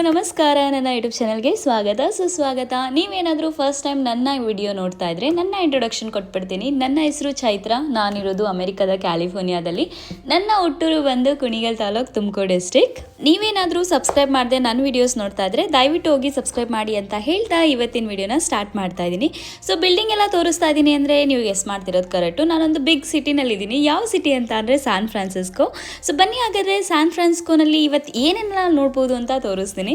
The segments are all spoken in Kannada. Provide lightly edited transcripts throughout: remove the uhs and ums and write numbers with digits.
ನಮಸ್ಕಾರ, ನನ್ನ ಯೂಟ್ಯೂಬ್ ಚಾನಲ್ಗೆ ಸ್ವಾಗತ ಸುಸ್ವಾಗತ. ನೀವೇನಾದರೂ ಫಸ್ಟ್ ಟೈಮ್ ನನ್ನ ವಿಡಿಯೋ ನೋಡ್ತಾ ಇದ್ರೆ ನನ್ನ ಇಂಟ್ರೊಡಕ್ಷನ್ ಕೊಟ್ಬಿಡ್ತೀನಿ. ನನ್ನ ಹೆಸರು ಚೈತ್ರ, ನಾನಿರೋದು ಅಮೆರಿಕದ ಕ್ಯಾಲಿಫೋರ್ನಿಯಾದಲ್ಲಿ. ನನ್ನ ಹುಟ್ಟೂರು ಬಂದು ಕುಣಿಗಲ್ ತಾಲೂಕು, ತುಮಕೂರು ಡಿಸ್ಟ್ರಿಕ್ಟ್. ನೀವೇನಾದರೂ ಸಬ್ಸ್ಕ್ರೈಬ್ ಮಾಡದೆ ನನ್ನ ವಿಡಿಯೋಸ್ ನೋಡ್ತಾ ಇದ್ರೆ ದಯವಿಟ್ಟು ಹೋಗಿ ಸಬ್ಸ್ಕ್ರೈಬ್ ಮಾಡಿ ಅಂತ ಹೇಳ್ತಾ ಇವತ್ತಿನ ವಿಡಿಯೋನ ಸ್ಟಾರ್ಟ್ ಮಾಡ್ತಾ ಇದ್ದೀನಿ. ಸೊ ಬಿಲ್ಡಿಂಗ್ ಎಲ್ಲ ತೋರಿಸ್ತಾ ಇದ್ದೀನಿ ಅಂದರೆ ನೀವು ಗೆಸ್ ಮಾಡ್ತಿರೋದು ಕರೆಕ್ಟು. ನಾನೊಂದು ಬಿಗ್ ಸಿಟಿನಲ್ಲಿದ್ದೀನಿ. ಯಾವ ಸಿಟಿ ಅಂತ ಅಂದರೆ ಸ್ಯಾನ್ ಫ್ರಾನ್ಸಿಸ್ಕೋ. ಸೊ ಬನ್ನಿ ಹಾಗಾದರೆ ಸ್ಯಾನ್ ಫ್ರಾನ್ಸಿಸ್ಕೋನಲ್ಲಿ ಇವತ್ತು ಏನೆಲ್ಲ ನೋಡ್ಬೋದು ಅಂತ ತೋರಿಸ್ತೀನಿ.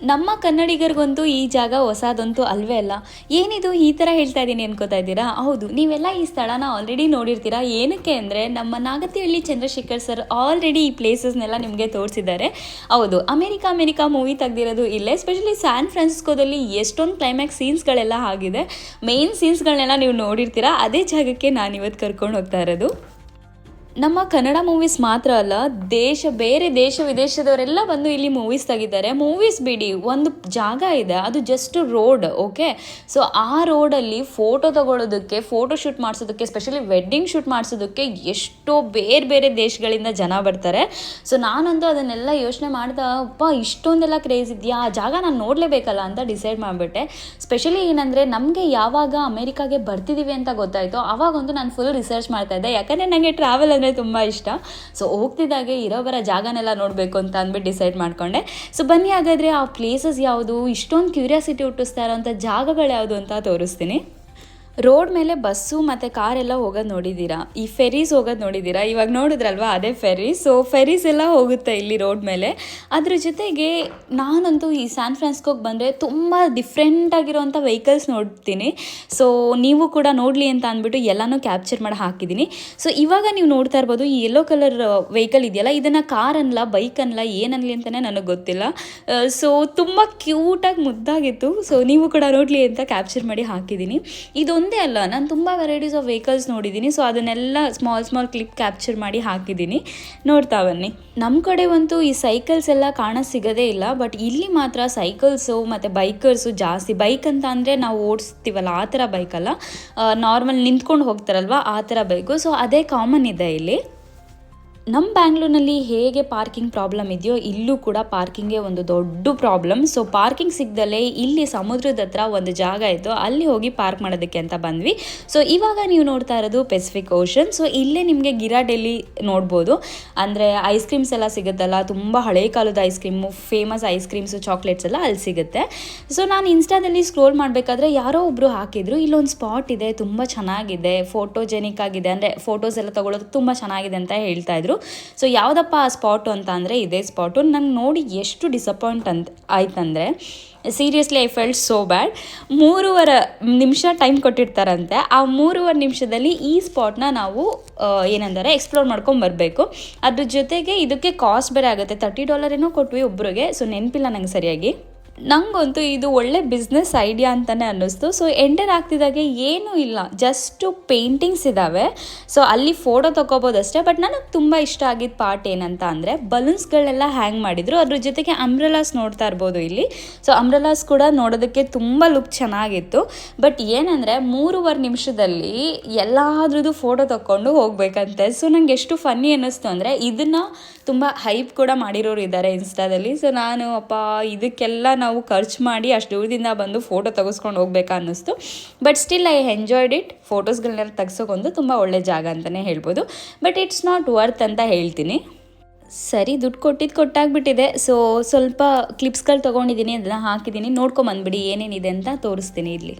ನಮ್ಮ ಕನ್ನಡಿಗರಿಗಂತೂ ಈ ಜಾಗ ಹೊಸದಂತೂ ಅಲ್ವೇ ಅಲ್ಲ. ಏನಿದು ಈ ಥರ ಹೇಳ್ತಾ ಇದ್ದೀನಿ ಅನ್ಕೋತಾ ಇದ್ದೀರಾ? ಹೌದು, ನೀವೆಲ್ಲ ಈ ಸ್ಥಳನ ಆಲ್ರೆಡಿ ನೋಡಿರ್ತೀರಾ. ಏನಕ್ಕೆ ಅಂದರೆ ನಮ್ಮ ನಾಗತಿಹಳ್ಳಿ ಚಂದ್ರಶೇಖರ್ ಸರ್ ಆಲ್ರೆಡಿ ಈ ಪ್ಲೇಸಸ್ನೆಲ್ಲ ನಿಮಗೆ ತೋರಿಸಿದ್ದಾರೆ. ಹೌದು, ಅಮೆರಿಕಾ ಮೂವಿ ತೆಗ್ದಿರೋದು ಇಲ್ಲೇ. ಸ್ಪೆಷಲಿ ಸ್ಯಾನ್ ಫ್ರಾನ್ಸಿಸ್ಕೋದಲ್ಲಿ ಎಷ್ಟೊಂದು ಕ್ಲೈಮ್ಯಾಕ್ಸ್ ಸೀನ್ಸ್ಗಳೆಲ್ಲ ಆಗಿದೆ. ಮೇನ್ ಸೀನ್ಸ್ಗಳನ್ನೆಲ್ಲ ನೀವು ನೋಡಿರ್ತೀರಾ. ಅದೇ ಜಾಗಕ್ಕೆ ನಾನು ಇವತ್ತು ಕರ್ಕೊಂಡು ಹೋಗ್ತಾ ಇರೋದು. ನಮ್ಮ ಕನ್ನಡ ಮೂವೀಸ್ ಮಾತ್ರ ಅಲ್ಲ, ಬೇರೆ ದೇಶ ವಿದೇಶದವರೆಲ್ಲ ಬಂದು ಇಲ್ಲಿ ಮೂವೀಸ್ ತೆಗಿದ್ದಾರೆ. ಮೂವೀಸ್ ಬಿಡಿ, ಒಂದು ಜಾಗ ಇದೆ, ಅದು ಜಸ್ಟ್ ರೋಡ್. ಓಕೆ, ಸೊ ಆ ರೋಡಲ್ಲಿ ಫೋಟೋ ತಗೊಳ್ಳೋದಕ್ಕೆ, ಫೋಟೋ ಶೂಟ್ ಮಾಡಿಸೋದಕ್ಕೆ, ಸ್ಪೆಷಲಿ ವೆಡ್ಡಿಂಗ್ ಶೂಟ್ ಮಾಡಿಸೋದಕ್ಕೆ ಎಷ್ಟೋ ಬೇರೆ ದೇಶಗಳಿಂದ ಜನ ಬರ್ತಾರೆ. ಸೊ ನಾನಂತೂ ಅದನ್ನೆಲ್ಲ ಯೋಚನೆ ಮಾಡ್ತಾ, ಇಷ್ಟೊಂದೆಲ್ಲ ಕ್ರೇಜ್ ಇದೆಯಾ, ಆ ಜಾಗ ನಾನು ನೋಡಲೇಬೇಕಲ್ಲ ಅಂತ ಡಿಸೈಡ್ ಮಾಡಿಬಿಟ್ಟೆ. ಸ್ಪೆಷಲಿ ಏನಂದರೆ ನಮಗೆ ಯಾವಾಗ ಅಮೆರಿಕಾಗೆ ಬರ್ತಿದ್ದೀವಿ ಅಂತ ಗೊತ್ತಾಯಿತು, ಆವಾಗಂತೂ ನಾನು ಫುಲ್ ರಿಸರ್ಚ್ ಮಾಡ್ತಾಯಿದ್ದೆ. ಯಾಕಂದರೆ ನನಗೆ ಟ್ರಾವೆಲ್ ಅಂದರೆ ತುಂಬ ಇಷ್ಟ. ಸೊ ಹೋಗ್ತಿದ್ದಾಗೆ ಇರೋಬರ ಜಾಗನೆಲ್ಲ ನೋಡಬೇಕು ಅಂತ ಅಂದ್ಬಿಟ್ಟು ಡಿಸೈಡ್ ಮಾಡಿಕೊಂಡೆ. ಸೊ ಬನ್ನಿ ಹಾಗಾದರೆ ಆ ಪ್ಲೇಸಸ್ ಯಾವುದು, ಇಷ್ಟೊಂದು ಕ್ಯೂರಿಯಾಸಿಟಿ ಹುಟ್ಟಿಸ್ತಾ ಇರೋಂಥ ಜಾಗಗಳು ಯಾವುದು ಅಂತ ತೋರಿಸ್ತೀನಿ. ರೋಡ್ ಮೇಲೆ ಬಸ್ಸು ಮತ್ತು ಕಾರೆಲ್ಲ ಹೋಗೋದು ನೋಡಿದ್ದೀರಾ, ಈ ಫೆರೀಸ್ ಹೋಗೋದು ನೋಡಿದ್ದೀರಾ. ಇವಾಗ ನೋಡಿದ್ರಲ್ವಾ, ಅದೇ ಫೆರೀಸ್. ಸೊ ಫೆರೀಸ್ ಎಲ್ಲ ಹೋಗುತ್ತೆ ಇಲ್ಲಿ ರೋಡ್ ಮೇಲೆ. ಅದ್ರ ಜೊತೆಗೆ ನಾನಂತೂ ಈ ಸ್ಯಾನ್ ಫ್ರಾನ್ಸಿಸ್ಕೋಗೆ ಬಂದರೆ ತುಂಬ ಡಿಫ್ರೆಂಟಾಗಿರೋಂಥ ವೆಹಿಕಲ್ಸ್ ನೋಡ್ತೀನಿ. ಸೊ ನೀವು ಕೂಡ ನೋಡಲಿ ಅಂತ ಅಂದ್ಬಿಟ್ಟು ಎಲ್ಲನೂ ಕ್ಯಾಪ್ಚರ್ ಮಾಡಿ ಹಾಕಿದ್ದೀನಿ. ಸೊ ಇವಾಗ ನೀವು ನೋಡ್ತಾ ಇರ್ಬೋದು, ಈ ಯೆಲ್ಲೋ ಕಲರ್ ವೆಹಿಕಲ್ ಇದೆಯಲ್ಲ, ಇದನ್ನು ಕಾರ್ ಅನ್ನಲ್ಲ, ಬೈಕ್ ಅನ್ನಲ್ಲ, ಏನನ್ನಲಿ ಅಂತಲೇ ನನಗೆ ಗೊತ್ತಿಲ್ಲ. ಸೊ ತುಂಬ ಕ್ಯೂಟಾಗಿ ಮುದ್ದಾಗಿತ್ತು. ಸೊ ನೀವು ಕೂಡ ನೋಡಲಿ ಅಂತ ಕ್ಯಾಪ್ಚರ್ ಮಾಡಿ ಹಾಕಿದ್ದೀನಿ. ಇದೊಂದೇ ಅಲ್ಲ, ನಾನು ತುಂಬ ವೆರೈಟೀಸ್ ಆಫ್ ವೆಹಿಕಲ್ಸ್ ನೋಡಿದ್ದೀನಿ. ಸೊ ಅದನ್ನೆಲ್ಲ ಸ್ಮಾಲ್ ಕ್ಲಿಪ್ ಕ್ಯಾಪ್ಚರ್ ಮಾಡಿ ಹಾಕಿದ್ದೀನಿ, ನೋಡ್ತಾ ಬನ್ನಿ. ನಮ್ಮ ಕಡೆ ಅಂತೂ ಈ ಸೈಕಲ್ಸ್ ಎಲ್ಲ ಕಾಣ ಸಿಗೋದೇ ಇಲ್ಲ. ಬಟ್ ಇಲ್ಲಿ ಮಾತ್ರ ಸೈಕಲ್ಸು ಮತ್ತು ಬೈಕರ್ಸು ಜಾಸ್ತಿ. ಬೈಕ್ ಅಂತ ಅಂದರೆ ನಾವು ಓಡಿಸ್ತೀವಲ್ಲ ಆ ಥರ ಬೈಕಲ್ಲ, ನಾರ್ಮಲ್ ನಿಂತ್ಕೊಂಡು ಹೋಗ್ತಾರಲ್ವ ಆ ಥರ ಬೈಕು. ಸೊ ಅದೇ ಕಾಮನ್ ಇದೆ ಇಲ್ಲಿ. ನಮ್ಮ ಬ್ಯಾಂಗ್ಳೂರಿನಲ್ಲಿ ಹೇಗೆ ಪಾರ್ಕಿಂಗ್ ಪ್ರಾಬ್ಲಮ್ ಇದೆಯೋ, ಇಲ್ಲೂ ಕೂಡ ಪಾರ್ಕಿಂಗೇ ಒಂದು ದೊಡ್ಡ ಪ್ರಾಬ್ಲಮ್. ಸೊ ಪಾರ್ಕಿಂಗ್ ಸಿಗ್ದಲೇ ಇಲ್ಲಿ ಸಮುದ್ರದ ಹತ್ರ ಒಂದು ಜಾಗ ಇತ್ತು, ಅಲ್ಲಿ ಹೋಗಿ ಪಾರ್ಕ್ ಮಾಡೋದಕ್ಕೆ ಅಂತ ಬಂದ್ವಿ. ಸೊ ಇವಾಗ ನೀವು ನೋಡ್ತಾ ಇರೋದು ಪೆಸಿಫಿಕ್ ಓಷನ್. ಸೊ ಇಲ್ಲೇ ನಿಮಗೆ ಗಿರಾಡೆಲ್ಲಿ ನೋಡ್ಬೋದು. ಅಂದರೆ ಐಸ್ ಕ್ರೀಮ್ಸ್ ಎಲ್ಲ ಸಿಗುತ್ತಲ್ಲ, ತುಂಬ ಹಳೆ ಕಾಲದ ice cream, famous ice creams, chocolates ಎಲ್ಲ ಅಲ್ಲಿ ಸಿಗುತ್ತೆ. ಸೊ ನಾನು ಇನ್ಸ್ಟಾದಲ್ಲಿ ಸ್ಕ್ರೋಲ್ ಮಾಡಬೇಕಾದ್ರೆ ಯಾರೋ ಒಬ್ಬರು ಹಾಕಿದ್ರು, ಇಲ್ಲೊಂದು ಸ್ಪಾಟ್ ಇದೆ, ತುಂಬ ಚೆನ್ನಾಗಿದೆ, ಫೋಟೋಜೆನಿಕ್ ಆಗಿದೆ, ಅಂದರೆ ಫೋಟೋಸ್ ಎಲ್ಲ ತೊಗೊಳೋದು ತುಂಬ ಚೆನ್ನಾಗಿದೆ ಅಂತ ಹೇಳ್ತಾಯಿದ್ರು. ಸೊ ಯಾವುದಪ್ಪ ಆ ಸ್ಪಾಟು ಅಂತ ಅಂದರೆ ಇದೇ ಸ್ಪಾಟು. ನಂಗೆ ನೋಡಿ ಎಷ್ಟು ಡಿಸಪಾಯಿಂಟ್ ಆಯ್ತಂದರೆ, seriously I felt so bad. 3.5 ನಿಮಿಷ ಟೈಮ್ ಕೊಟ್ಟಿರ್ತಾರಂತೆ. ಆ 3.5 ನಿಮಿಷದಲ್ಲಿ ಈ ಸ್ಪಾಟ್ನ ನಾವು ಏನಂದರೆ ಎಕ್ಸ್ಪ್ಲೋರ್ ಮಾಡ್ಕೊಂಡು ಬರಬೇಕು. ಅದ್ರ ಜೊತೆಗೆ ಇದಕ್ಕೆ ಕಾಸ್ಟ್ ಬೇರೆ ಆಗುತ್ತೆ. $30 ಏನೋ ಕೊಟ್ವಿ ಒಬ್ರಿಗೆ. ಸೊ ನೆನಪಿಲ್ಲ ನಂಗೆ ಸರಿಯಾಗಿ. ನನಗಂತೂ ಇದು ಒಳ್ಳೆ ಬಿಸ್ನೆಸ್ ಐಡಿಯಾ ಅಂತಲೇ ಅನ್ನಿಸ್ತು. ಸೊ ಎಂಟರ್ ಆಗ್ತಿದ್ದಾಗೆ ಏನೂ ಇಲ್ಲ, ಜಸ್ಟು ಪೇಂಟಿಂಗ್ಸ್ ಇದ್ದಾವೆ. ಸೊ ಅಲ್ಲಿ ಫೋಟೋ ತೊಗೋಬೋದಷ್ಟೇ. ಬಟ್ ನನಗೆ ತುಂಬ ಇಷ್ಟ ಆಗಿದ್ದ ಪಾರ್ಟ್ ಏನಂತ ಅಂದರೆ ಬಲೂನ್ಸ್ಗಳನ್ನೆಲ್ಲ ಹ್ಯಾಂಗ್ ಮಾಡಿದರು. ಅದ್ರ ಜೊತೆಗೆ ಅಂಬ್ರೆಲಾಸ್ ನೋಡ್ತಾ ಇರ್ಬೋದು ಇಲ್ಲಿ. ಸೊ ಅಂಬ್ರೆಲಾಸ್ ಕೂಡ ನೋಡೋದಕ್ಕೆ ತುಂಬ ಲುಕ್ ಚೆನ್ನಾಗಿತ್ತು. ಬಟ್ ಏನಂದರೆ 3.5 ನಿಮಿಷದಲ್ಲಿ ಎಲ್ಲಾದ್ರದ್ದು ಫೋಟೋ ತೊಗೊಂಡು ಹೋಗ್ಬೇಕಂತೆ. ಸೊ ನಂಗೆ ಎಷ್ಟು ಫನ್ನಿ ಅನ್ನಿಸ್ತು ಅಂದರೆ, ಇದನ್ನು ತುಂಬ ಹೈಪ್ ಕೂಡ ಮಾಡಿರೋರು ಇದ್ದಾರೆ ಇನ್ಸ್ಟಾದಲ್ಲಿ. ಸೊ ನಾನು ಇದಕ್ಕೆಲ್ಲ ನಾವು ಖರ್ಚು ಮಾಡಿ ಅಷ್ಟು ದೂರದಿಂದ ಬಂದು ಫೋಟೋ ತೆಗೆಸ್ಕೊಂಡು ಹೋಗ್ಬೇಕಾ ಅನ್ನಿಸ್ತು. But still I enjoyed it. ಫೋಟೋಸ್ಗಳನ್ನೆಲ್ಲ ತೆಗ್ಸೋಕೊಂದು ತುಂಬ ಒಳ್ಳೆ ಜಾಗ ಅಂತಲೇ ಹೇಳ್ಬೋದು. ಬಟ್ ಇಟ್ಸ್ ನಾಟ್ ವರ್ತ್ ಅಂತ ಹೇಳ್ತೀನಿ. ಸರಿ, ದುಡ್ಡು ಕೊಟ್ಟಾಗ್ಬಿಟ್ಟಿದೆ. ಸೊ ಸ್ವಲ್ಪ ಕ್ಲಿಪ್ಸ್ಗಳು ತೊಗೊಂಡಿದ್ದೀನಿ, ಅದನ್ನು ಹಾಕಿದ್ದೀನಿ, ನೋಡ್ಕೊಂಬಂದ್ಬಿಡಿ ಏನೇನಿದೆ ಅಂತ ತೋರಿಸ್ತೀನಿ ಇಲ್ಲಿ.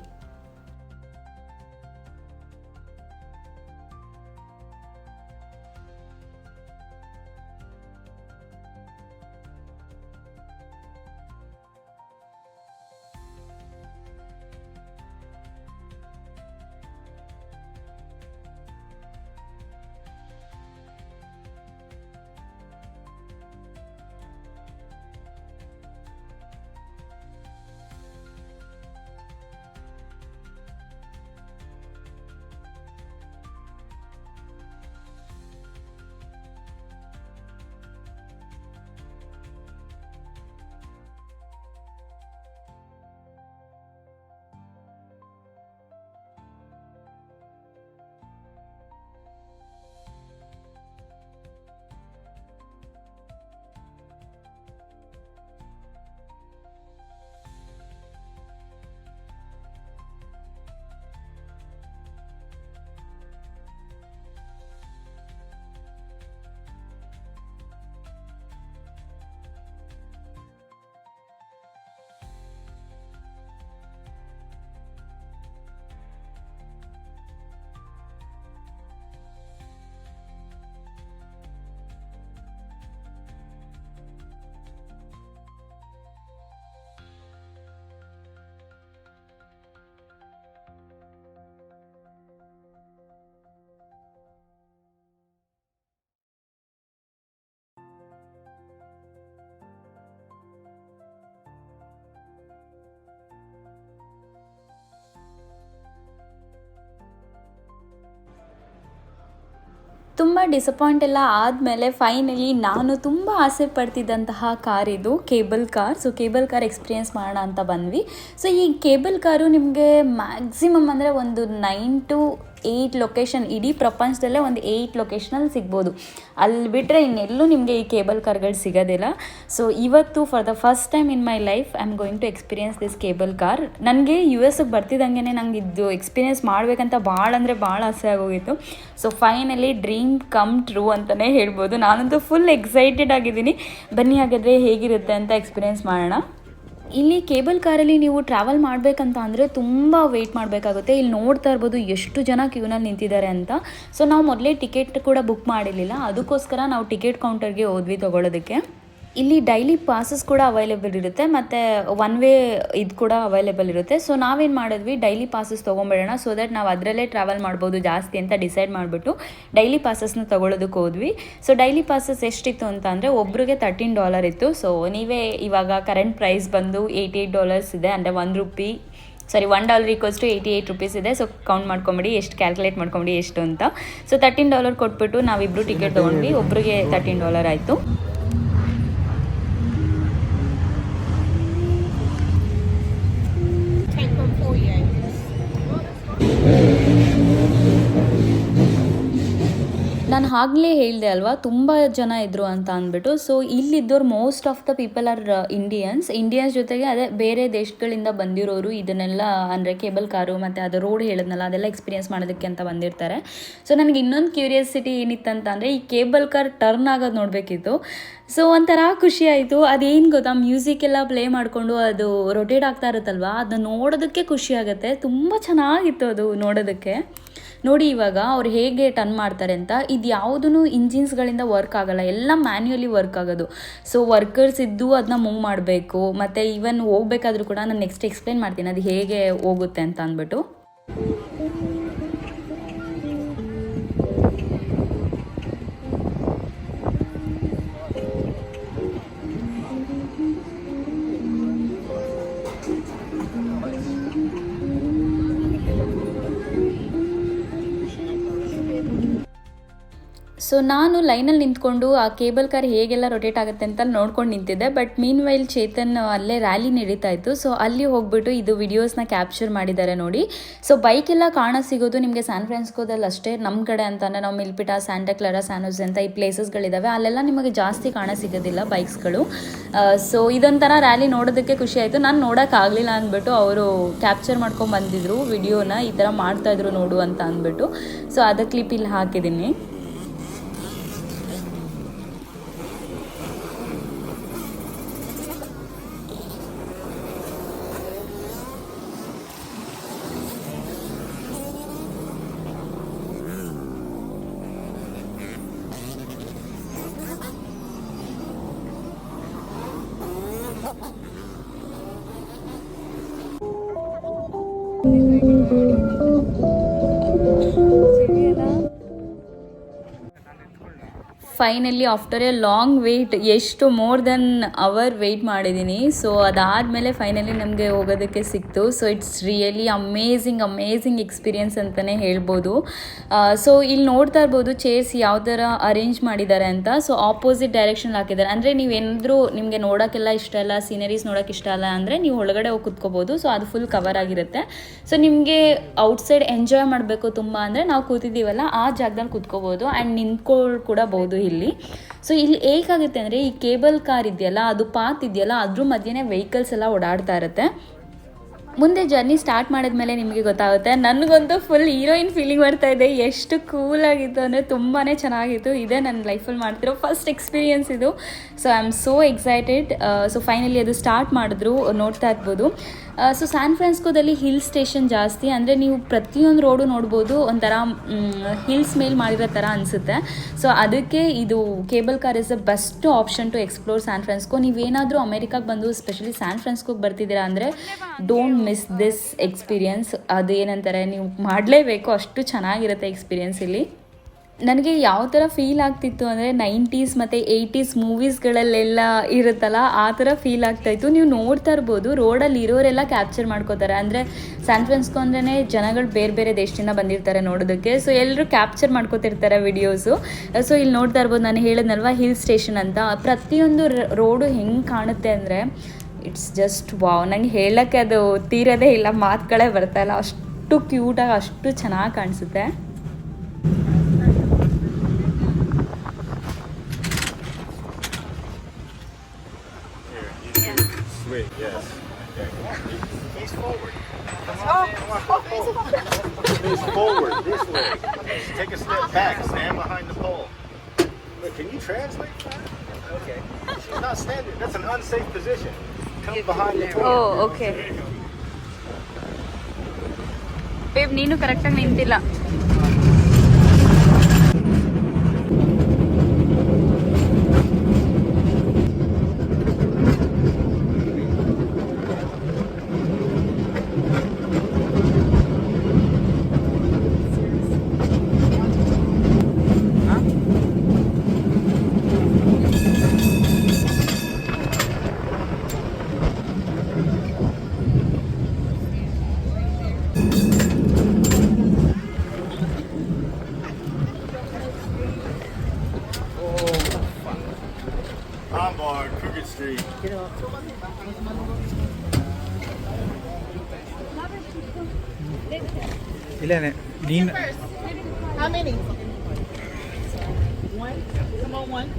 ತುಂಬ ಡಿಸಪಾಯಿಂಟ್ ಎಲ್ಲ ಆದಮೇಲೆ ಫೈನಲಿ ನಾನು ತುಂಬ ಆಸೆ ಪಡ್ತಿದ್ದಂತಹ ಕಾರ್ ಇದು cable car. So cable car experience ಮಾಡೋಣ ಅಂತ ಬಂದ್ವಿ. ಸೊ ಈ ಕೇಬಲ್ ಕಾರು ನಿಮಗೆ ಮ್ಯಾಕ್ಸಿಮಮ್ ಅಂದರೆ ಒಂದು 9 to 8 ಲೊಕೇಶನ್, ಇಡೀ ಪ್ರಪಂಚದಲ್ಲೇ ಒಂದು 8 ಲೊಕೇಶನಲ್ಲಿ ಸಿಗ್ಬೋದು. ಅಲ್ಲಿ ಬಿಟ್ಟರೆ ಇನ್ನೆಲ್ಲೂ ನಿಮಗೆ ಈ ಕೇಬಲ್ ಕಾರ್ಗಳು ಸಿಗೋದಿಲ್ಲ. ಸೊ ಇವತ್ತು for the first time in my life I am going to experience this cable car. ನನಗೆ US ಬರ್ತಿದ್ದಂಗೆ ನಂಗೆ ಇದು ಎಕ್ಸ್ಪೀರಿಯನ್ಸ್ ಮಾಡಬೇಕಂತ ಭಾಳ ಅಂದರೆ ಭಾಳ ಆಸೆ ಆಗೋಗಿತ್ತು. So finally dream come true ಅಂತಲೇ ಹೇಳ್ಬೋದು. ನಾನಂತೂ ಫುಲ್ ಎಕ್ಸೈಟೆಡ್ ಆಗಿದ್ದೀನಿ. ಬನ್ನಿ ಹಾಗಾದರೆ ಹೇಗಿರುತ್ತೆ ಅಂತ ಎಕ್ಸ್ಪೀರಿಯನ್ಸ್ ಮಾಡೋಣ. ಇಲ್ಲಿ ಕೇಬಲ್ ಕಾರಲ್ಲಿ ನೀವು ಟ್ರಾವೆಲ್ ಮಾಡಬೇಕಂತ ಅಂದರೆ ತುಂಬ ವೆಯ್ಟ್ ಮಾಡಬೇಕಾಗುತ್ತೆ. ಇಲ್ಲಿ ನೋಡ್ತಾ ಇರ್ಬೋದು ಎಷ್ಟು ಜನ ಕ್ಯೂನಲ್ಲಿ ನಿಂತಿದ್ದಾರೆ ಅಂತ. ಸೊ ನಾವು ಮೊದಲೇ ಟಿಕೆಟ್ ಕೂಡ ಬುಕ್ ಮಾಡಿರಲಿಲ್ಲ, ಅದಕ್ಕೋಸ್ಕರ ನಾವು ಟಿಕೆಟ್ ಕೌಂಟರ್ಗೆ ಹೋದ್ವಿ ತೊಗೊಳೋದಕ್ಕೆ. ಇಲ್ಲಿ ಡೈಲಿ ಪಾಸಸ್ ಕೂಡ ಅವೈಲೇಬಲ್ ಇರುತ್ತೆ ಮತ್ತು ಒನ್ ವೇ ಇದು ಕೂಡ ಅವೈಲೇಬಲ್ ಇರುತ್ತೆ. ಸೊ ನಾವೇನು ಮಾಡಿದ್ವಿ, ಡೈಲಿ ಪಾಸಸ್ ತೊಗೊಂಬಿಡೋಣ ಸೊ ದಟ್ ನಾವು ಅದರಲ್ಲೇ ಟ್ರಾವೆಲ್ ಮಾಡ್ಬೋದು ಜಾಸ್ತಿ ಅಂತ ಡಿಸೈಡ್ ಮಾಡಿಬಿಟ್ಟು ಡೈಲಿ ಪಾಸಸ್ನ ತೊಗೊಳೋದಕ್ಕೆ ಹೋದ್ವಿ. ಸೊ ಡೈಲಿ ಪಾಸಸ್ ಎಷ್ಟಿತ್ತು ಅಂತ ಅಂದರೆ ಒಬ್ರಿಗೆ $13 ಇತ್ತು. ಸೊ ನೀವೇ ಇವಾಗ ಕರೆಂಟ್ ಪ್ರೈಸ್ ಬಂದು $88 ಇದೆ, ಅಂದರೆ $1 ಈಕ್ವಲ್ಸ್ ಟು 88 ರೂಪೀಸ್ ಇದೆ. ಸೊ ಕೌಂಟ್ ಮಾಡ್ಕೊಂಬಿಡಿ, ಎಷ್ಟು ಕ್ಯಾಲ್ಕುಲೇಟ್ ಮಾಡ್ಕೊಂಬಿಡಿ ಎಷ್ಟು ಅಂತ. ಸೊ $13 ಕೊಟ್ಬಿಟ್ಟು ನಾವಿಬ್ಬರು ಟಿಕೆಟ್ ತೊಗೊಂಡ್ವಿ. ಒಬ್ರಿಗೆ $13 ಆಯಿತು. ನಾನು ಆಗಲೇ ಹೇಳಿದೆ ಅಲ್ವಾ ತುಂಬ ಜನ ಇದ್ದರು ಅಂತ ಅಂದ್ಬಿಟ್ಟು. ಸೊ ಇಲ್ಲಿದ್ದವ್ರು most of the people are Indians ಜೊತೆಗೆ ಅದೇ ಬೇರೆ ದೇಶಗಳಿಂದ ಬಂದಿರೋರು ಇದನ್ನೆಲ್ಲ ಅಂದರೆ ಕೇಬಲ್ ಕಾರು ಮತ್ತು ಅದು ರೋಡ್ ಹೇಳಿದ್ನಲ್ಲ ಅದೆಲ್ಲ ಎಕ್ಸ್ಪೀರಿಯೆನ್ಸ್ ಮಾಡೋದಕ್ಕೆ ಅಂತ ಬಂದಿರ್ತಾರೆ. ಸೊ ನನಗೆ ಇನ್ನೊಂದು ಕ್ಯೂರಿಯಾಸಿಟಿ ಏನಿತ್ತಂತ ಅಂದರೆ ಈ ಕೇಬಲ್ ಕಾರ್ ಟರ್ನ್ ಆಗೋದು ನೋಡಬೇಕಿತ್ತು. ಸೊ ಒಂಥರ ಖುಷಿ ಆಯಿತು. ಅದೇನು ಗೊತ್ತಾ, ಮ್ಯೂಸಿಕ್ ಎಲ್ಲ ಪ್ಲೇ ಮಾಡಿಕೊಂಡು ಅದು ರೊಟೇಟ್ ಆಗ್ತಾ ಇರುತ್ತಲ್ವ, ಅದನ್ನ ನೋಡೋದಕ್ಕೆ ಖುಷಿ ಆಗುತ್ತೆ. ತುಂಬ ಚೆನ್ನಾಗಿತ್ತು ಅದು ನೋಡೋದಕ್ಕೆ. ನೋಡಿ ಇವಾಗ ಅವ್ರು ಹೇಗೆ ಟರ್ನ್ ಮಾಡ್ತಾರೆ ಅಂತ. ಇದು ಯಾವುದೂ ಇಂಜಿನ್ಸ್ಗಳಿಂದ ವರ್ಕ್ ಆಗೋಲ್ಲ, ಎಲ್ಲ ಮ್ಯಾನ್ಯುಯಲಿ ವರ್ಕ್ ಆಗೋದು. ಸೊ ವರ್ಕರ್ಸ್ ಇದ್ದು ಅದನ್ನ ಮೂವ್ ಮಾಡಬೇಕು. ಮತ್ತು ಈವನ್ ಹೋಗ್ಬೇಕಾದ್ರೂ ಕೂಡ ನಾನು ನೆಕ್ಸ್ಟ್ ಎಕ್ಸ್ಪ್ಲೇನ್ ಮಾಡ್ತೀನಿ ಅದು ಹೇಗೆ ಹೋಗುತ್ತೆ ಅಂತ ಅಂದ್ಬಿಟ್ಟು. ಸೊ ನಾನು ಲೈನಲ್ಲಿ ನಿಂತ್ಕೊಂಡು ಆ ಕೇಬಲ್ ಕಾರ್ ಹೇಗೆಲ್ಲ ರೊಟೇಟ್ ಆಗುತ್ತೆ ಅಂತ ನೋಡ್ಕೊಂಡು ನಿಂತಿದ್ದೆ. ಬಟ್ ಮೀನ್ ವೈಲ್ ಚೇತನ್ ಅಲ್ಲೇ ರ್ಯಾಲಿ ನಡೀತಾ ಇತ್ತು. ಸೊ ಅಲ್ಲಿ ಹೋಗ್ಬಿಟ್ಟು ಇದು ವಿಡಿಯೋಸ್ನ ಕ್ಯಾಪ್ಚರ್ ಮಾಡಿದ್ದಾರೆ ನೋಡಿ. ಸೊ ಬೈಕೆಲ್ಲ ಕಾಣಸಿಗೋದು ನಿಮಗೆ ಸ್ಯಾನ್ ಫ್ರಾನ್ಸಿಸ್ಕೋದಲ್ಲಿ ಅಷ್ಟೇ. ನಮ್ಮ ಕಡೆ ಅಂತಂದರೆ ನಾವು ಮಿಲ್ಪಿಟಾ, ಸ್ಯಾಂಟಾ ಕ್ಲಾರಾ, ಸ್ಯಾನ್ ಹೋಸೆ ಅಂತ ಈ ಪ್ಲೇಸಸ್ಗಳಿದ್ದಾವೆ, ಅಲ್ಲೆಲ್ಲ ನಿಮಗೆ ಜಾಸ್ತಿ ಕಾಣಸಿಗೋದಿಲ್ಲ ಬೈಕ್ಸ್ಗಳು. ಸೊ ಇದೊಂಥರ ರ್ಯಾಲಿ ನೋಡೋದಕ್ಕೆ ಖುಷಿ ಆಯಿತು. ನಾನು ನೋಡೋಕ್ಕಾಗಲಿಲ್ಲ ಅಂದ್ಬಿಟ್ಟು ಅವರು ಕ್ಯಾಪ್ಚರ್ ಮಾಡ್ಕೊಂಡು ಬಂದಿದ್ರು ವಿಡಿಯೋನ, ಈ ಥರ ಮಾಡ್ತಾಯಿದ್ರು ನೋಡು ಅಂತ ಅಂದ್ಬಿಟ್ಟು. ಸೊ ಅದ ಕ್ಲಿಪ್ ಇಲ್ಲಿ ಹಾಕಿದ್ದೀನಿ. Finally after a long wait, ಎಷ್ಟು ಮೋರ್ ದೆನ್ ಅವರ್ ವೆಯ್ಟ್ ಮಾಡಿದ್ದೀನಿ. ಸೊ ಅದಾದಮೇಲೆ ಫೈನಲಿ ನಮಗೆ ಹೋಗೋದಕ್ಕೆ ಸಿಕ್ತು. So it's really amazing experience ಅಂತಲೇ ಹೇಳ್ಬೋದು. ಸೊ ಇಲ್ಲಿ ನೋಡ್ತಾ ಇರ್ಬೋದು ಚೇರ್ಸ್ ಯಾವ ಥರ ಅರೇಂಜ್ ಮಾಡಿದ್ದಾರೆ ಅಂತ. ಸೊ ಆಪೋಸಿಟ್ ಡೈರೆಕ್ಷನ್ ಹಾಕಿದ್ದಾರೆ, ಅಂದರೆ ನೀವೇನಾದರೂ ನಿಮಗೆ ನೋಡೋಕ್ಕೆಲ್ಲ ಇಷ್ಟ ಇಲ್ಲ, ಸೀನರೀಸ್ ನೋಡೋಕೆ ಇಷ್ಟ ಇಲ್ಲ ಅಂದರೆ ನೀವು ಒಳಗಡೆ ಹೋಗಿ ಕುತ್ಕೋಬೋದು. ಸೊ ಅದು ಫುಲ್ ಕವರ್ ಆಗಿರುತ್ತೆ. ಸೊ ನಿಮಗೆ ಔಟ್ಸೈಡ್ ಎಂಜಾಯ್ ಮಾಡಬೇಕು ತುಂಬ ಅಂದರೆ ನಾವು ಕೂತಿದ್ದೀವಲ್ಲ ಆ ಜಾಗದಲ್ಲಿ ಕುತ್ಕೋಬೋದು ಆ್ಯಂಡ್ ನಿಂತ್ಕೊಂಡು ಕೂಡ ಬೋದು ಇಲ್ಲಿ. ಸೊ ಇಲ್ಲಿ ಹೇಗಾಗುತ್ತೆ ಅಂದರೆ ಈ ಕೇಬಲ್ ಕಾರ್ ಇದೆಯಲ್ಲ, ಅದು ಪಾತ್ ಇದೆಯಲ್ಲ, ಅದ್ರ ಮಧ್ಯೆ ವೆಹಿಕಲ್ಸ್ ಎಲ್ಲ ಓಡಾಡ್ತಾ ಇರುತ್ತೆ. ಮುಂದೆ ಜರ್ನಿ ಸ್ಟಾರ್ಟ್ ಮಾಡಿದ್ಮೇಲೆ ನಿಮಗೆ ಗೊತ್ತಾಗುತ್ತೆ. ನನಗಂತೂ ಫುಲ್ ಹೀರೋಯಿನ್ ಫೀಲಿಂಗ್ ಬರ್ತಾ ಇದೆ. ಎಷ್ಟು ಕೂಲಾಗಿತ್ತು ಅಂದರೆ ತುಂಬಾ ಚೆನ್ನಾಗಿತ್ತು. ಇದೇ ನನ್ನ ಲೈಫಲ್ಲಿ ಮಾಡ್ತಿರೋ ಫಸ್ಟ್ ಎಕ್ಸ್ಪೀರಿಯೆನ್ಸ್ ಇದು. So I am so excited. So finally ಅದು ಸ್ಟಾರ್ಟ್ ಮಾಡಿದ್ರು, ನೋಡ್ತಾ ಇರ್ಬೋದು. ಸೊ ಸ್ಯಾನ್ ಫ್ರಾನ್ಸಿಸ್ಕೋದಲ್ಲಿ ಹಿಲ್ ಸ್ಟೇಷನ್ ಜಾಸ್ತಿ, ಅಂದರೆ ನೀವು ಪ್ರತಿಯೊಂದು ರೋಡು ನೋಡ್ಬೋದು, ಒಂಥರ ಹಿಲ್ಸ್ ಮೇಲೆ ಮಾಡಿರೋ ಥರ ಅನಿಸುತ್ತೆ. ಸೊ ಅದಕ್ಕೆ ಇದು cable car is the best option two explore San Francisco. ನೀವೇನಾದರೂ ಅಮೆರಿಕಾಗೆ ಬಂದು ಸ್ಪೆಷಲಿ ಸ್ಯಾನ್ ಫ್ರಾನ್ಸಿಸ್ಕೋಗೆ ಬರ್ತಿದ್ದೀರಾ ಅಂದರೆ ಡೋಂಟ್ ಮಿಸ್ ದಿಸ್ ಎಕ್ಸ್ಪೀರಿಯನ್ಸ್. ಅದೇನಂತಾರೆ, ನೀವು ಮಾಡಲೇಬೇಕು, ಅಷ್ಟು ಚೆನ್ನಾಗಿರುತ್ತೆ ಎಕ್ಸ್ಪೀರಿಯನ್ಸ್ ಇಲ್ಲಿ. ನನಗೆ ಯಾವ ಥರ ಫೀಲ್ ಆಗ್ತಿತ್ತು ಅಂದರೆ 90s ಮತ್ತು 80s ಮೂವೀಸ್ಗಳಲ್ಲೆಲ್ಲ ಇರುತ್ತಲ್ಲ ಆ ಥರ ಫೀಲ್ ಆಗ್ತಾಯಿತ್ತು. ನೀವು ನೋಡ್ತಾ ಇರ್ಬೋದು ರೋಡಲ್ಲಿ ಇರೋರೆಲ್ಲ ಕ್ಯಾಪ್ಚರ್ ಮಾಡ್ಕೋತಾರೆ. ಅಂದರೆ ಸ್ಯಾನ್ ಫ್ರಾನ್ಸಿಸ್ಕೋ ಅಂದ್ರೇ ಜನಗಳು ಬೇರೆ ಬೇರೆ ದೇಶದಿಂದ ಬಂದಿರ್ತಾರೆ ನೋಡೋದಕ್ಕೆ. ಸೊ ಎಲ್ಲರೂ ಕ್ಯಾಪ್ಚರ್ ಮಾಡ್ಕೋತಿರ್ತಾರೆ ವಿಡಿಯೋಸು. ಸೊ ಇಲ್ಲಿ ನೋಡ್ತಾ ಇರ್ಬೋದು, ನಾನು ಹೇಳಿದ್ನಲ್ವ ಹಿಲ್ ಸ್ಟೇಷನ್ ಅಂತ. ಪ್ರತಿಯೊಂದು ರೋಡು ಹೆಂಗೆ ಕಾಣುತ್ತೆ ಅಂದರೆ ಇಟ್ಸ್ ಜಸ್ಟ್ ವಾವ್. ನಂಗೆ ಹೇಳೋಕ್ಕೆ ಅದು ತೀರೋದೇ ಇಲ್ಲ, ಮಾತುಗಳೇ ಬರ್ತಾಯಿಲ್ಲ, ಅಷ್ಟು ಕ್ಯೂಟಾಗಿ ಅಷ್ಟು ಚೆನ್ನಾಗಿ ಕಾಣಿಸುತ್ತೆ. Yes. Face forward. Face forward this way. Take a step back. Stand behind the pole. Wait, can you translate that? Okay. She's not standing. That's an unsafe position. Come behind the pole. Oh, okay. Babe, ನೀನು ಕರೆಕ್ಟಾಗಿ ನಿಂತಿಲ್ಲ. Lombard, Crooked Street. ಇಲ್ಲೇನೆ ನೀನು How many? One. Come on, one.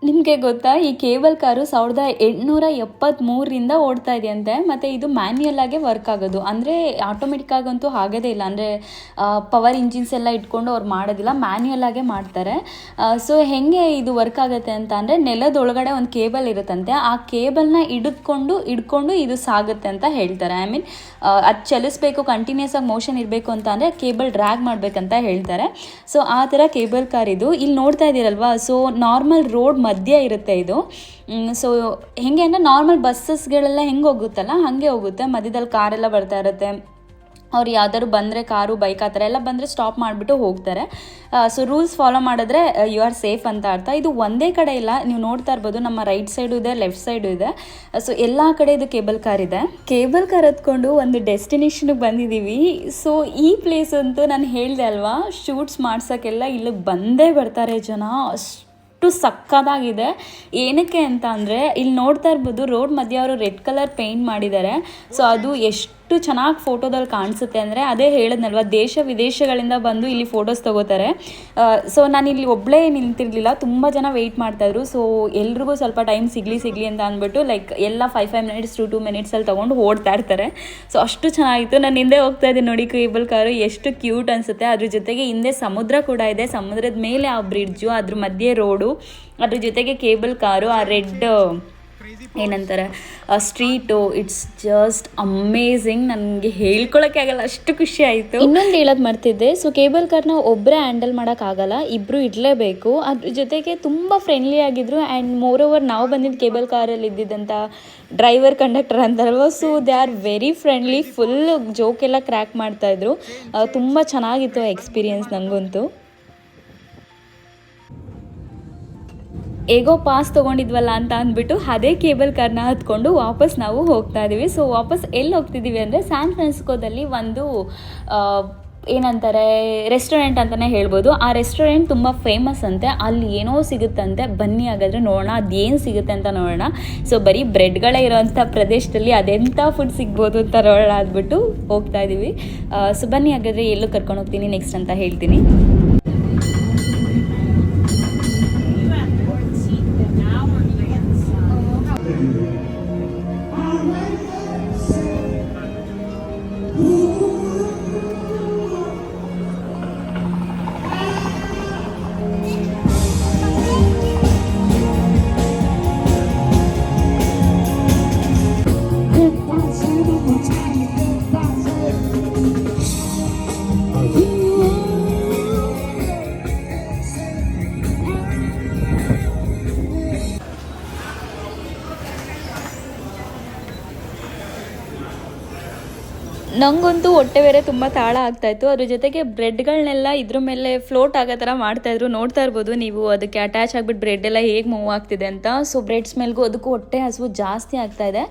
ನಿಮಗೆ ಗೊತ್ತಾ, ಈ ಕೇಬಲ್ ಕಾರು 1873ರಿಂದ ಓಡ್ತಾ ಇದೆಯಂತೆ. ಮತ್ತು ಇದು ಮ್ಯಾನ್ಯಲ್ ಆಗೇ ವರ್ಕ್ ಆಗೋದು, ಅಂದರೆ ಆಟೋಮೆಟಿಕ್ ಆಗಂತೂ ಆಗೋದೇ ಇಲ್ಲ. ಅಂದರೆ ಪವರ್ ಇಂಜಿನ್ಸ್ ಎಲ್ಲ ಇಟ್ಕೊಂಡು ಅವ್ರು ಮಾಡೋದಿಲ್ಲ, ಮ್ಯಾನ್ಯಲ್ ಆಗೇ ಮಾಡ್ತಾರೆ. ಸೊ ಹೇಗೆ ಇದು ವರ್ಕ್ ಆಗುತ್ತೆ ಅಂತ ಅಂದರೆ, ನೆಲದೊಳಗಡೆ ಒಂದು ಕೇಬಲ್ ಇರುತ್ತಂತೆ, ಆ ಕೇಬಲ್ನ ಹಿಡ್ಕೊಂಡು ಇದು ಸಾಗುತ್ತೆ ಅಂತ ಹೇಳ್ತಾರೆ. ಐ ಮೀನ್ ಅದು ಚಲಿಸ್ಬೇಕು, ಕಂಟಿನ್ಯೂಸ್ ಆಗಿ ಮೋಷನ್ ಇರಬೇಕು ಅಂತ ಅಂದರೆ ಕೇಬಲ್ ಡ್ರ್ಯಾಗ್ ಮಾಡಬೇಕಂತ ಹೇಳ್ತಾರೆ. ಸೊ ಆ ಥರ ಕೇಬಲ್ ಕಾರ್ ಇದು. ಇಲ್ಲಿ ನೋಡ್ತಾ ಇದ್ದೀರಲ್ವಾ, ಸೊ ನಾರ್ಮಲ್ ರೋಡ್ ಮಧ್ಯ ಇರುತ್ತೆ ಇದು. ಸೊ ಹೆಂಗೆ ಅಂದರೆ ನಾರ್ಮಲ್ ಬಸ್ಸಸ್ಗಳೆಲ್ಲ ಹೆಂಗೆ ಹೋಗುತ್ತಲ್ಲ ಹಾಗೆ ಹೋಗುತ್ತೆ. ಮಧ್ಯದಲ್ಲಿ ಕಾರೆಲ್ಲ ಬರ್ತಾ ಇರುತ್ತೆ. ಅವ್ರು ಯಾವ್ದಾದ್ರು ಬಂದರೆ, ಕಾರು ಬೈಕ್ ಆ ಥರ ಎಲ್ಲ ಬಂದರೆ ಸ್ಟಾಪ್ ಮಾಡಿಬಿಟ್ಟು ಹೋಗ್ತಾರೆ. ಸೊ ರೂಲ್ಸ್ ಫಾಲೋ ಮಾಡಿದ್ರೆ ಯು ಆರ್ ಸೇಫ್ ಅಂತ ಅರ್ಥ. ಇದು ಒಂದೇ ಕಡೆ ಇಲ್ಲ, ನೀವು ನೋಡ್ತಾ ಇರ್ಬೋದು, ನಮ್ಮ ರೈಟ್ ಸೈಡು ಇದೆ, ಲೆಫ್ಟ್ ಸೈಡು ಇದೆ. ಸೊ ಎಲ್ಲ ಕಡೆ ಇದು ಕೇಬಲ್ ಕಾರ್ ಇದೆ. ಕೇಬಲ್ ಕಾರ್ ಹತ್ಕೊಂಡು ಒಂದು ಡೆಸ್ಟಿನೇಷನ್ಗೆ ಬಂದಿದ್ದೀವಿ. ಸೊ ಈ ಪ್ಲೇಸ್ ಅಂತೂ ನಾನು ಹೇಳಿದೆ ಅಲ್ವಾ, ಶೂಟ್ಸ್ ಮಾಡ್ಸೋಕ್ಕೆಲ್ಲ ಇಲ್ಲಿಗೆ ಬಂದೇ ಬರ್ತಾರೆ ಜನ. ಅಷ್ಟು ಸಕ್ಕದಾಗಿದೆ. ಏನಕ್ಕೆ ಅಂತ ಅಂದರೆ, ಇಲ್ಲಿ ನೋಡ್ತಾ ಇರ್ಬೋದು ರೋಡ್ ಮಧ್ಯೆ ಅವರು ರೆಡ್ ಕಲರ್ ಪೇಂಟ್ ಮಾಡಿದ್ದಾರೆ. ಸೊ ಅದು ಎಷ್ಟು ಚೆನ್ನಾಗಿ ಫೋಟೋದಲ್ಲಿ ಕಾಣಿಸುತ್ತೆ ಅಂದರೆ, ಅದೇ ಹೇಳಿದ್ನಲ್ವ, ದೇಶ ವಿದೇಶಗಳಿಂದ ಬಂದು ಇಲ್ಲಿ ಫೋಟೋಸ್ ತೊಗೋತಾರೆ. ಸೊ ನಾನು ಇಲ್ಲಿ ಒಬ್ಬಳೇ ನಿಂತಿರಲಿಲ್ಲ, ತುಂಬ ಜನ ವೆಯ್ಟ್ ಮಾಡ್ತಾಯಿದ್ರು. ಸೊ ಎಲ್ರಿಗೂ ಸ್ವಲ್ಪ ಟೈಮ್ ಸಿಗಲಿ ಅಂತ ಅಂದ್ಬಿಟ್ಟು ಲೈಕ್ ಎಲ್ಲ 5 ಮಿನಿಟ್ಸ್ to 2 ಮಿನಿಟ್ಸಲ್ಲಿ ತೊಗೊಂಡು ಓಡ್ತಾ ಇರ್ತಾರೆ. ಸೊ ಅಷ್ಟು ಚೆನ್ನಾಗಿತ್ತು. ನಾನು ಹಿಂದೆ ಹೋಗ್ತಾ ಇದ್ದೆ ನೋಡಿ, ಕೇಬಲ್ ಕಾರು ಎಷ್ಟು ಕ್ಯೂಟ್ ಅನಿಸುತ್ತೆ. ಅದ್ರ ಜೊತೆಗೆ ಹಿಂದೆ ಸಮುದ್ರ ಕೂಡ ಇದೆ, ಸಮುದ್ರದ ಮೇಲೆ ಆ ಬ್ರಿಡ್ಜು, ಅದ್ರ ಮಧ್ಯೆ ರೋಡು, ಅದ್ರ ಜೊತೆಗೆ ಕೇಬಲ್ ಕಾರು, ಆ ರೆಡ್ ಏನಂತಾರೆ ಸ್ಟ್ರೀಟು. It's just amazing. ನನಗೆ ಹೇಳ್ಕೊಳಕ್ಕೆ ಆಗಲ್ಲ, ಅಷ್ಟು ಖುಷಿ ಆಯಿತು. ಇನ್ನೊಂದು ಹೇಳೋದು ಮರ್ತಿದ್ದೆ. ಸೊ ಕೇಬಲ್ ಕಾರ್ನ ಒಬ್ಬರೇ ಹ್ಯಾಂಡಲ್ ಮಾಡೋಕ್ಕಾಗಲ್ಲ, ಇಬ್ಬರು ಇರಲೇಬೇಕು. ಅದ್ರ ಜೊತೆಗೆ ತುಂಬ ಫ್ರೆಂಡ್ಲಿ ಆಗಿದ್ರು. ಆ್ಯಂಡ್ ಮೋರ್ ಓವರ್ ನಾವು ಬಂದಿದ್ದು ಕೇಬಲ್ ಕಾರಲ್ಲಿ ಇದ್ದಿದ್ದಂಥ ಡ್ರೈವರ್ ಕಂಡಕ್ಟರ್ ಅಂತಾರಲ್ವ, so they are very friendly. Full ಜೋಕೆಲ್ಲ ಕ್ರ್ಯಾಕ್ ಮಾಡ್ತಾಯಿದ್ರು. ತುಂಬ ಚೆನ್ನಾಗಿತ್ತು ಎಕ್ಸ್ಪೀರಿಯನ್ಸ್ ನನಗಂತೂ. ಹೇಗೋ ಪಾಸ್ ತೊಗೊಂಡಿದ್ವಲ್ಲ ಅಂತ ಅಂದ್ಬಿಟ್ಟು ಅದೇ ಕೇಬಲ್ ಕಾರ್ನ ಹತ್ಕೊಂಡು ವಾಪಸ್ ನಾವು ಹೋಗ್ತಾ ಇದ್ದೀವಿ. ಸೊ ವಾಪಸ್ ಎಲ್ಲಿ ಹೋಗ್ತಿದ್ದೀವಿ ಅಂದರೆ, ಸ್ಯಾನ್ ಫ್ರಾನ್ಸಿಸ್ಕೋದಲ್ಲಿ ಒಂದು ಏನಂತಾರೆ ರೆಸ್ಟೋರೆಂಟ್ ಅಂತಲೇ ಹೇಳ್ಬೋದು. ಆ ರೆಸ್ಟೋರೆಂಟ್ ತುಂಬ ಫೇಮಸ್ ಅಂತೆ, ಅಲ್ಲಿ ಏನೋ ಸಿಗುತ್ತಂತೆ. ಬನ್ನಿ ಹಾಗಾದರೆ ನೋಡೋಣ ಅದೇನು ಸಿಗುತ್ತೆ ಅಂತ ನೋಡೋಣ. ಸೊ ಬರೀ ಬ್ರೆಡ್ಗಳೇ ಇರೋವಂಥ ಪ್ರದೇಶದಲ್ಲಿ ಅದೆಂಥ ಫುಡ್ ಸಿಗ್ಬೋದು ಅಂತ ನೋಡೋಣ ಅಂದ್ಬಿಟ್ಟು ಹೋಗ್ತಾ ಇದ್ದೀವಿ. ಸೊ ಬನ್ನಿ ಹಾಗಾದರೆ ಎಲ್ಲೂ ಕರ್ಕೊಂಡು ಹೋಗ್ತೀನಿ ನೆಕ್ಸ್ಟ್ ಅಂತ ಹೇಳ್ತೀನಿ. ನನಗಂತೂ ಹೊಟ್ಟೆ ಬೇರೆ ತುಂಬ ತಾಳ ಆಗ್ತಾಯಿತ್ತು. ಅದ್ರ ಜೊತೆಗೆ ಬ್ರೆಡ್ಗಳನ್ನೆಲ್ಲ ಇದ್ರ ಮೇಲೆ ಫ್ಲೋಟ್ ಆಗೋ ಥರ ಮಾಡ್ತಾಯಿದ್ರು. ನೋಡ್ತಾ ಇರ್ಬೋದು ನೀವು ಅದಕ್ಕೆ ಅಟ್ಯಾಚ್ ಆಗಿಬಿಟ್ಟು ಬ್ರೆಡ್ ಎಲ್ಲ ಹೇಗೆ ಮೂವ್ ಆಗ್ತಿದೆ ಅಂತ. ಸೊ ಬ್ರೆಡ್ ಸ್ಮೆಲ್ಗೂ ಅದಕ್ಕೂ ಹೊಟ್ಟೆ ಹಸಿವು ಜಾಸ್ತಿ ಆಗ್ತಾಯಿದೆ.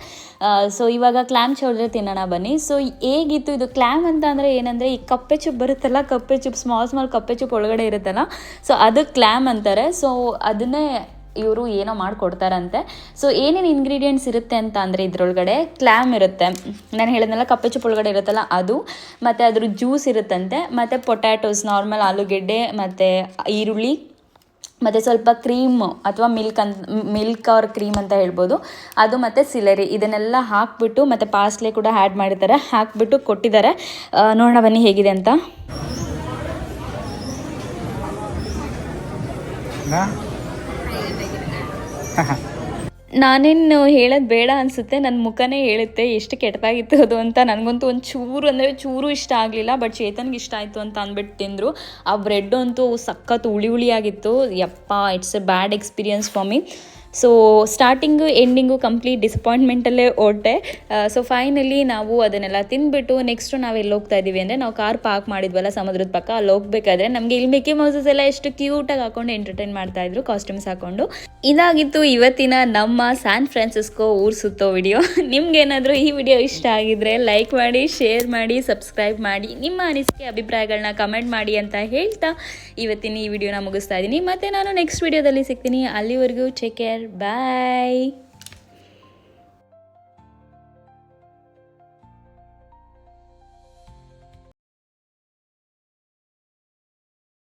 ಸೊ ಇವಾಗ ಕ್ಲ್ಯಾಮ್ ಚೌಡ್ರೆ ತಿನ್ನೋಣ ಬನ್ನಿ. ಸೊ ಹೇಗಿತ್ತು ಇದು ಕ್ಲ್ಯಾಮ್ ಅಂತ ಅಂದರೆ ಏನಂದರೆ ಈ ಕಪ್ಪೆ ಚುಪ್ ಬರುತ್ತಲ್ಲ, ಕಪ್ಪೆ ಚುಪ್ ಸ್ಮಾಲ್ ಕಪ್ಪೆ ಚುಪ್ ಒಳಗಡೆ ಇರುತ್ತಲ್ಲ, ಸೊ ಅದು ಕ್ಲ್ಯಾಮ್ ಅಂತಾರೆ. ಸೊ ಅದನ್ನೇ ಇವರು ಏನೋ ಮಾಡಿಕೊಡ್ತಾರಂತೆ. ಸೊ ಏನೇನು ಇಂಗ್ರೀಡಿಯೆಂಟ್ಸ್ ಇರುತ್ತೆ ಅಂತ ಅಂದರೆ ಇದರೊಳಗಡೆ ಕ್ಲ್ಯಾಮ್ ಇರುತ್ತೆ, ನಾನು ಹೇಳಿದ್ನಲ್ಲ ಕಪ್ಪೆ ಚುಪ್ ಒಳಗಡೆ ಇರುತ್ತಲ್ಲ ಅದು, ಮತ್ತು ಅದ್ರ ಜ್ಯೂಸ್ ಇರುತ್ತಂತೆ, ಮತ್ತು ಪೊಟ್ಯಾಟೋಸ್ ನಾರ್ಮಲ್ ಆಲೂಗೆಡ್ಡೆ, ಮತ್ತು ಈರುಳ್ಳಿ, ಮತ್ತು ಸ್ವಲ್ಪ ಕ್ರೀಮು ಅಥವಾ ಮಿಲ್ಕ್ ಆರ್ ಕ್ರೀಮ್ ಅಂತ ಹೇಳ್ಬೋದು ಅದು, ಮತ್ತು ಸಿಲರಿ, ಇದನ್ನೆಲ್ಲ ಹಾಕ್ಬಿಟ್ಟು ಮತ್ತು ಪಾಸ್ಲೆ ಕೂಡ ಆ್ಯಡ್ ಮಾಡಿದ್ದಾರೆ, ಹಾಕ್ಬಿಟ್ಟು ಕೊಟ್ಟಿದ್ದಾರೆ. ನೋಡೋಣ ಬನ್ನಿ ಹೇಗಿದೆ ಅಂತ. ನಾನೇನು ಹೇಳೋದು ಬೇಡ ಅನಿಸುತ್ತೆ, ನನ್ನ ಮುಖನೇ ಹೇಳುತ್ತೆ ಎಷ್ಟು ಕೆಟ್ಟದಾಗಿತ್ತು ಅದು ಅಂತ. ನನಗಂತೂ ಒಂದು ಚೂರು ಅಂದರೆ ಚೂರು ಇಷ್ಟ ಆಗಲಿಲ್ಲ, ಬಟ್ ಚೇತನ್ಗೆ ಇಷ್ಟ ಆಯಿತು ಅಂತ ಅಂದ್ಬಿಟ್ಟು ತಿಂದರು. ಆ ಬ್ರೆಡ್ ಅಂತೂ ಸಖತ್ ಹುಳಿಯಾಗಿತ್ತು. ಯಪ್ಪ, it's a bad experience for me. So starting ending complete ಡಿಸಪಾಯಿಂಟ್ಮೆಂಟಲ್ಲೇ ಓಟೆ. ಸೊ ಫೈನಲಿ ನಾವು ಅದನ್ನೆಲ್ಲ ತಿಂದ್ಬಿಟ್ಟು ನೆಕ್ಸ್ಟು ನಾವು ಎಲ್ಲಿ ಹೋಗ್ತಾ ಇದ್ದೀವಿ ಅಂದರೆ, ನಾವು ಕಾರ್ ಪಾರ್ಕ್ ಮಾಡಿದ್ವಲ್ಲ ಸಮುದ್ರದ ಪಕ್ಕ, ಅಲ್ಲಿ ಹೋಗ್ಬೇಕಾದ್ರೆ ನಮಗೆ ಇಲ್ಲಿ ಮಿಕ್ಕಿ ಮೌಸಸ್ ಎಲ್ಲ ಎಷ್ಟು ಕ್ಯೂಟಾಗಿ ಹಾಕೊಂಡು ಎಂಟರ್ಟೈನ್ ಮಾಡ್ತಾಯಿದ್ರು ಕಾಸ್ಟ್ಯೂಮ್ಸ್ ಹಾಕ್ಕೊಂಡು. ಇದಾಗಿತ್ತು ಇವತ್ತಿನ ನಮ್ಮ ಸ್ಯಾನ್ ಫ್ರಾನ್ಸಿಸ್ಕೋ ಊರು ಸುತ್ತೋ ವಿಡಿಯೋ. ನಿಮ್ಗೇನಾದರೂ ಈ ವಿಡಿಯೋ ಇಷ್ಟ ಆಗಿದ್ರೆ ಲೈಕ್ ಮಾಡಿ, ಶೇರ್ ಮಾಡಿ, ಸಬ್ಸ್ಕ್ರೈಬ್ ಮಾಡಿ, ನಿಮ್ಮ ಅನಿಸಿಕೆ ಅಭಿಪ್ರಾಯಗಳನ್ನ ಕಮೆಂಟ್ ಮಾಡಿ ಅಂತ ಹೇಳ್ತಾ ಇವತ್ತಿನ ಈ ವಿಡಿಯೋನ ಮುಗಿಸ್ತಾ ಇದ್ದೀನಿ. ಮತ್ತು ನಾನು ನೆಕ್ಸ್ಟ್ ವಿಡಿಯೋದಲ್ಲಿ ಸಿಗ್ತೀನಿ. ಅಲ್ಲಿವರೆಗೂ ಟೇಕ್ ಕೇರ್, ಬಾಯ್.